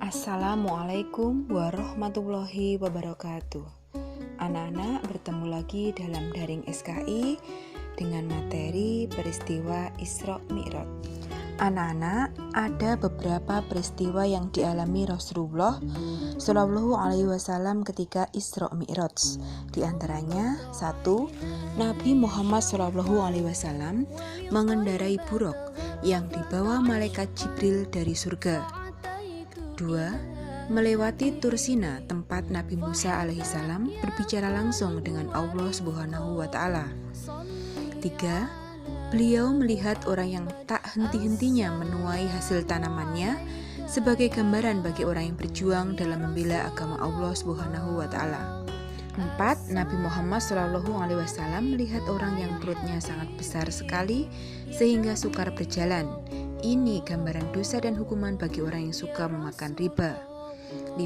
Assalamualaikum warahmatullahi wabarakatuh. Anak-anak, bertemu lagi dalam daring SKI dengan materi peristiwa Isra Mi'raj. Anak-anak, ada beberapa peristiwa yang dialami Rasulullah Shallallahu Alaihi Wasallam ketika Isra Mi'raj. Di antaranya, 1. Nabi Muhammad Shallallahu Alaihi Wasallam mengendarai buruk yang dibawa malaikat Jibril dari surga. 2. Melewati Tur Sina, tempat Nabi Musa alaihissalam berbicara langsung dengan Allah Subhanahu wa Ta'ala. 3. Beliau melihat orang yang tak henti-hentinya menuai hasil tanamannya sebagai gambaran bagi orang yang berjuang dalam membela agama Allah Subhanahu wa Ta'ala. 4. Nabi Muhammad SAW melihat orang yang perutnya sangat besar sekali sehingga sukar berjalan. Ini gambaran dosa dan hukuman bagi orang yang suka memakan riba. 5.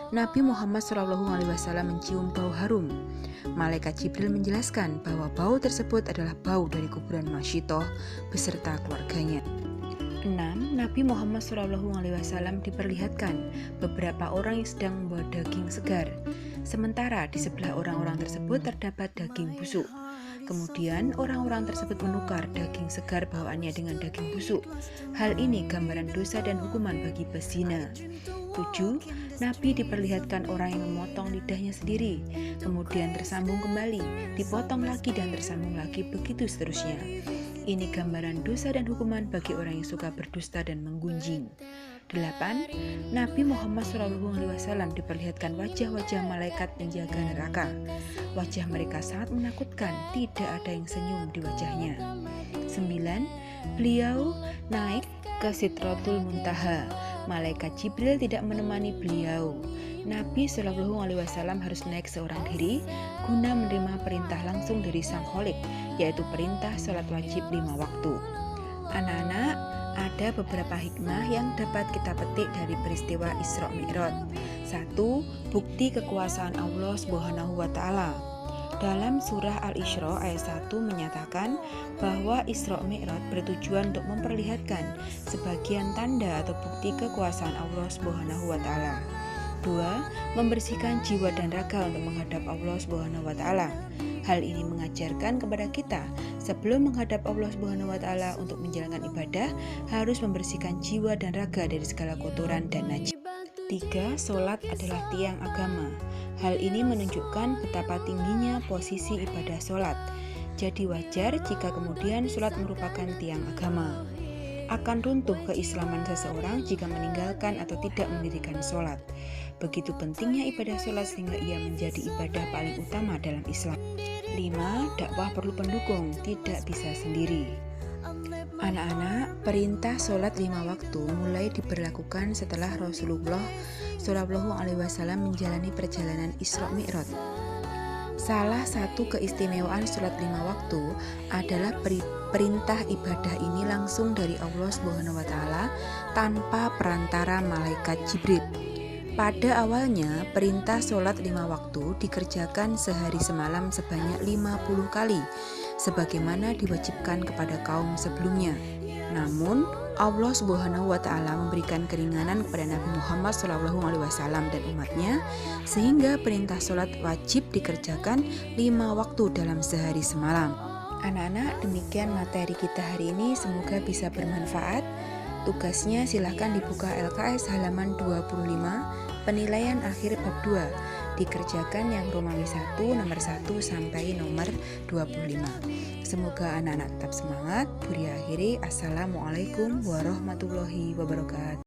Nabi Muhammad SAW mencium bau harum. Malaikat Jibril menjelaskan bahwa bau tersebut adalah bau dari kuburan Masyitoh beserta keluarganya. 6. Nabi Muhammad SAW diperlihatkan beberapa orang yang sedang membawa daging segar, sementara di sebelah orang-orang tersebut terdapat daging busuk. Kemudian orang-orang tersebut menukar daging segar bawaannya dengan daging busuk. Hal ini gambaran dosa dan hukuman bagi pezina. 7. Nabi diperlihatkan orang yang memotong lidahnya sendiri, kemudian tersambung kembali, dipotong lagi dan tersambung lagi, begitu seterusnya. Ini gambaran dosa dan hukuman bagi orang yang suka berdusta dan menggunjing. 8. Nabi Muhammad SAW diperlihatkan wajah-wajah malaikat penjaga neraka. Wajah mereka sangat menakutkan, tidak ada yang senyum di wajahnya. 9. Beliau naik ke Sidratul Muntaha. Malaikat Jibril tidak menemani beliau. Nabi SAW harus naik seorang diri guna menerima perintah langsung dari Sang Kholik, yaitu perintah sholat wajib 5 waktu. Anak-anak, ada beberapa hikmah yang dapat kita petik dari peristiwa Isra Mi'raj. 1. Bukti kekuasaan Allah Subhanahu wa Ta'ala. Dalam surah Al-Isra ayat 1 menyatakan bahwa Isra Mi'raj bertujuan untuk memperlihatkan sebagian tanda atau bukti kekuasaan Allah Subhanahu wa Ta'ala. 2. Membersihkan jiwa dan raga untuk menghadap Allah Subhanahu wa Ta'ala. Hal ini mengajarkan kepada kita sebelum menghadap Allah Subhanahu wa Ta'ala untuk menjalankan ibadah harus membersihkan jiwa dan raga dari segala kotoran dan najis. 3. Sholat adalah tiang agama. Hal ini menunjukkan betapa tingginya posisi ibadah sholat. Jadi wajar jika kemudian sholat merupakan tiang agama. Akan runtuh keislaman seseorang jika meninggalkan atau tidak mendirikan sholat. Begitu pentingnya ibadah sholat sehingga ia menjadi ibadah paling utama dalam Islam. 5. Dakwah perlu pendukung, tidak bisa sendiri. Anak-anak, perintah sholat 5 waktu mulai diberlakukan setelah Rasulullah Shallallahu Alaihi Wasallam menjalani perjalanan Isra Mi'raj. Salah satu keistimewaan sholat 5 waktu adalah perintah ibadah ini langsung dari Allah Subhanahu wa Ta'ala tanpa perantara malaikat Jibril. Pada awalnya, perintah sholat 5 waktu dikerjakan sehari semalam sebanyak 50 kali, sebagaimana diwajibkan kepada kaum sebelumnya. Namun, Allah Subhanahu wa Ta'ala memberikan keringanan kepada Nabi Muhammad SAW dan umatnya, sehingga perintah sholat wajib dikerjakan 5 waktu dalam sehari semalam. Anak-anak, demikian materi kita hari ini, semoga bisa bermanfaat. Tugasnya silahkan dibuka LKS halaman 25, penilaian akhir bab 2. Dikerjakan yang Romawi 1, nomor 1 sampai nomor 25. Semoga anak-anak tetap semangat. Budi akhiri, Assalamualaikum warahmatullahi wabarakatuh.